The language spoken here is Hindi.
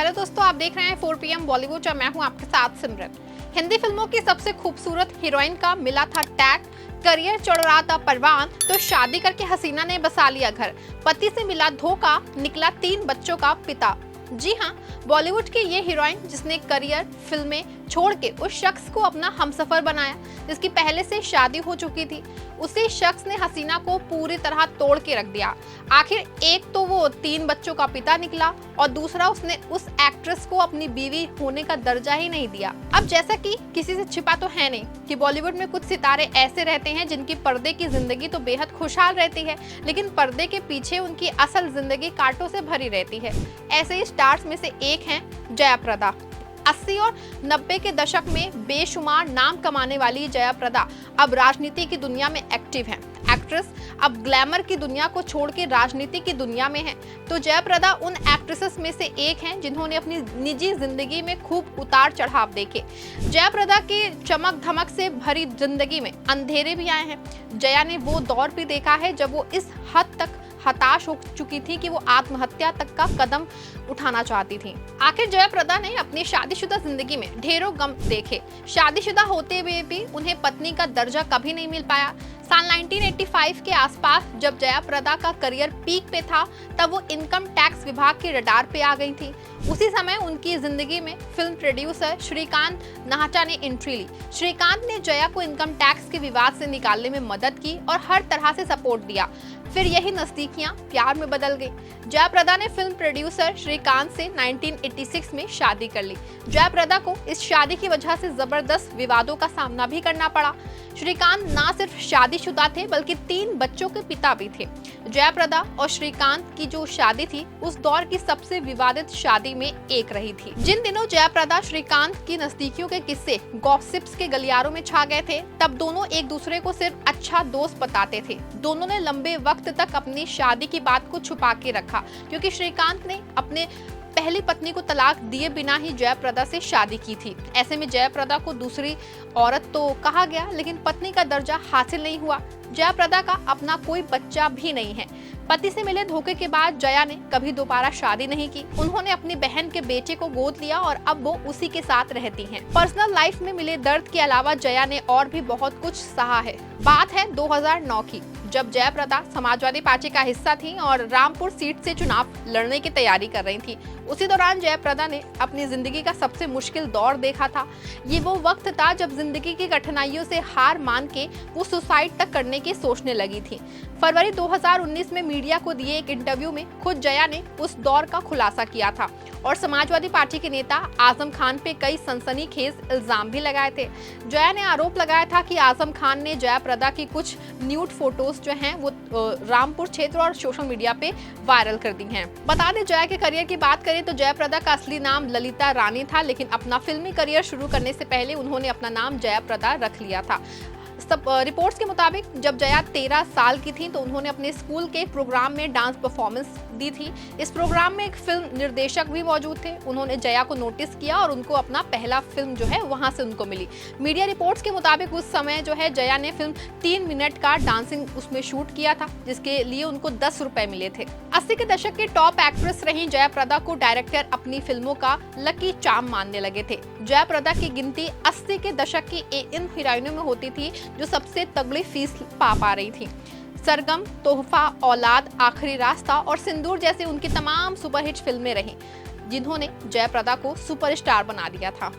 हेलो दोस्तों, आप देख रहे हैं 4 PM बॉलीवुड और मैं हूं आपके साथ सिमरन। हिंदी फिल्मों की सबसे खूबसूरत हीरोइन का मिला था टैग, करियर चढ़ रहा था परवान तो शादी करके हसीना ने बसा लिया घर। पति से मिला धोखा, निकला 3 बच्चों का पिता। जी हाँ, बॉलीवुड की ये हीरोइन जिसने करियर फिल्में छोड़ के उस शख्स को अपना हमसफर बनाया जिसकी पहले से शादी हो चुकी थी, उसी शख्स ने हसीना को पूरी तरह तोड़ के रख दिया। आखिर एक तो वो 3 बच्चों का पिता निकला और दूसरा उसने उस एक्ट्रेस को अपनी बीवी होने का दर्जा ही नहीं दिया। अब जैसा कि किसी से छिपा तो है नहीं कि बॉलीवुड में कुछ सितारे ऐसे रहते हैं जिनकी पर्दे की जिंदगी तो बेहद खुशहाल रहती है, लेकिन पर्दे के पीछे उनकी असल जिंदगी कांटों से भरी रहती है। ऐसे ही स्टार्स में से एक हैं जया प्रदा। 80 और 90 के दशक में बेशुमार नाम कमाने वाली जया प्रदा अब राजनीति की दुनिया में एक्टिव हैं। एक्ट्रेस अब ग्लैमर की दुनिया को छोड़ के राजनीति की दुनिया में है, तो जया प्रदा उन एक्ट्रेसेस में से एक हैं जिन्होंने अपनी निजी जिंदगी में खूब उतार चढ़ाव देखे। जया प्रदा के चमक धमक से भरी जिंदगी में अंधेरे भी आए हैं। जया ने वो दौर भी देखा है जब वो इस हद तक हताश हो चुकी थी कि वो आत्महत्या तक का कदम उठाना चाहती थी। आखिर जया प्रदा ने अपनी शादीशुदा जिंदगी में ढेरों गम देखे। शादीशुदा होते हुए भी उन्हें पत्नी का दर्जा कभी नहीं मिल पाया। साल 1985 के आसपास जब जया प्रदा का करियर पीक पे था, तब वो इनकम टैक्स विभाग के रडार पे आ गई थी। उसी समय उनकी जिंदगी में फिल्म प्रोड्यूसर श्रीकांत नाहटा ने एंट्री ली। श्रीकांत ने जया को इनकम टैक्स के विवाद से निकालने में मदद की और हर तरह से सपोर्ट दिया। फिर यही नजदीकियां प्यार में बदल गई। जया प्रदा ने फिल्म प्रोड्यूसर श्रीकांत से 1986 में शादी कर ली। जया प्रदा को इस शादी की वजह से जबरदस्त विवादों का सामना भी करना पड़ा। श्रीकांत ना सिर्फ शादीशुदा थे बल्कि 3 बच्चों के पिता भी थे। जया प्रदा और श्रीकांत की जो शादी थी उस दौर की सबसे विवादित शादी में एक रही थी। जिन दिनों जया प्रदा श्रीकांत की नजदीकियों के किस्से गॉसिप्स के गलियारों में छा गए थे, तब दोनों एक दूसरे को सिर्फ अच्छा दोस्त बताते थे। दोनों ने लंबे वक्त तक अपनी शादी की बात को छुपा के रखा, क्योंकि श्रीकांत ने अपने पहली पत्नी को तलाक दिए बिना ही जया प्रदा से शादी की थी। ऐसे में जया प्रदा को दूसरी औरत तो कहा गया, लेकिन पत्नी का दर्जा हासिल नहीं हुआ। जया प्रदा का अपना कोई बच्चा भी नहीं है। पति से मिले धोखे के बाद जया ने कभी दोबारा शादी नहीं की। उन्होंने अपनी बहन के बेटे को गोद लिया और अब वो उसी के साथ रहती हैं। पर्सनल लाइफ में मिले दर्द के अलावा जया ने और भी बहुत कुछ सहा है। बात है 2009 की, जब जया प्रदा समाजवादी पार्टी का हिस्सा थी और रामपुर सीट से चुनाव लड़ने की तैयारी कर रही थी। उसी दौरान जया प्रदा ने अपनी जिंदगी का सबसे मुश्किल दौर देखा था। ये वो वक्त था जब जिंदगी की कठिनाइयों से हार मान के वो सुसाइड तक करने की सोचने लगी थी। फरवरी 2019 में मीडिया को दिए एक इंटरव्यू में खुद जया ने उस दौर का खुलासा किया था और समाजवादी पार्टी के नेता आजम खान पे कई सनसनीखेज इल्जाम भी लगाए थे। जया ने आरोप लगाया था कि आजम खान ने जया प्रदा की कुछ न्यूड फोटोज जो हैं वो रामपुर क्षेत्र और सोशल मीडिया पे वायरल कर दी हैं। बता दें, जया के करियर की बात करें तो जया प्रदा का असली नाम ललिता रानी था, लेकिन अपना फिल्मी करियर शुरू करने से पहले उन्होंने अपना नाम जया प्रदा रख लिया था। सब रिपोर्ट्स के मुताबिक जब जया 13 साल की थी तो उन्होंने अपने स्कूल के एक प्रोग्राम में डांस परफॉर्मेंस दी थी। इस प्रोग्राम में एक फिल्म निर्देशक भी मौजूद थे। उन्होंने जया को नोटिस किया और उनको अपना पहला फिल्म जो है वहां से उनको मिली। मीडिया रिपोर्ट्स के मुताबिक उस समय जो है जया ने फिल्म 3 मिनट का डांसिंग उसमें शूट किया था, जिसके लिए उनको 10 रुपए मिले थे। 80 के दशक की टॉप एक्ट्रेस रही जया प्रदा को डायरेक्टर अपनी फिल्मों का लकी चार्म मानने लगे थे। जया प्रदा की गिनती 80 के दशक की इन हीरोइनों में होती थी जो सबसे तगड़ी फीस पा रही थी। सरगम, तोहफा, औलाद, आखिरी रास्ता और सिंदूर जैसी उनकी तमाम सुपरहिट फिल्में रहीं, जिन्होंने जया प्रदा को सुपरस्टार बना दिया था।